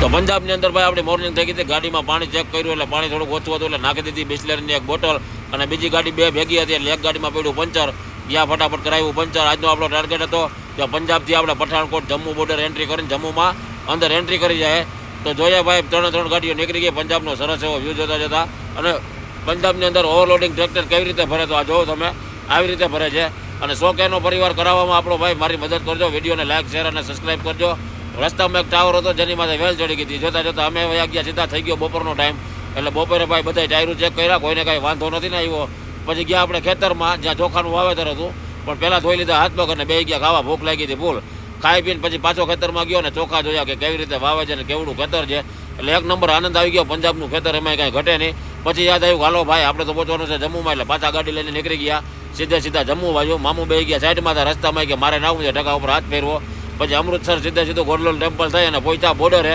તો પંજાબની અંદર ભાઈ આપણી મોર્નિંગ થઈ ગઈ હતી, ગાડીમાં પાણી ચેક કર્યું એટલે પાણી થોડુંક ઓછું હતું એટલે નાખી દીધી બિસ્લેરીની એક બોટલ, અને બીજી ગાડી બે ભેગી હતી એટલે એક ગાડીમાં પડ્યું પંચર, ત્યાં ફટાફટ કરાવ્યું પંચર. આજનો આપણો ટાર્ગેટ હતો કે પંજાબથી આપણે પઠાણકોટ જમ્મુ બોર્ડર એન્ટ્રી કરીને જમ્મુમાં અંદર એન્ટ્રી કરી જાય. તો જોઈએ ભાઈ 3 ગાડીઓ નીકળી ગઈ. પંજાબનો સરસ એવો વ્યૂ જોતા જતા, અને પંજાબની અંદર ઓવરલોડિંગ ટ્રેક્ટર કેવી રીતે ભરે તો આ જોવો તમે, આવી રીતે ભરે છે. અને 100K નો પરિવાર કરાવવામાં આપણો ભાઈ મારી મદદ કરજો, વિડીયોને લાઈક શેર અને સબસ્ક્રાઈબ કરજો. રસ્તામાં એક ટાવર હતો જેની માથે વેલ ચડી ગઈ હતી, જોતા જોતા અમે વયા ગયા, સીધા થઈ ગયો બપોરનો ટાઈમ. એટલે બપોરે ભાઈ બધા ટાયરો ચેક કર્યા, કોઈને કાંઈ વાંધો નથી ને આવ્યો. પછી ગયા આપણે ખેતરમાં જ્યાં ચોખાનું વાવેતર હતું, પણ પહેલાં ધોઈ લીધા હાથ પગ અને બે ગયા ખાવા, ભૂખ લાગી હતી ફૂલ. ખાઈ પીને પછી પાછો ખેતરમાં ગયો ને ચોખા જોયા કે કેવી રીતે વાવે છે ને કેવડું ખેતર છે. એટલે એક નંબર આનંદ આવી ગયો, પંજાબનું ખેતર એમાં કાંઈ ઘટે નહીં. પછી યાદ આવ્યું હાલો ભાઈ આપણે તો પહોંચવાનું છે જમ્મુમાં, એટલે પાછા ગાડી લઈને નીકળી ગયા સીધા જમ્મુ બાજુ. મામુ બે ગયા સાઈડમાં હતા રસ્તામાં કે મારે નાવું છે, ટકા ઉપર હાથ ફેરવો. પછી અમૃતસર સીધું ગોલ્ડન ટેમ્પલ થઈ અને પહોંચ્યા બોર્ડરે.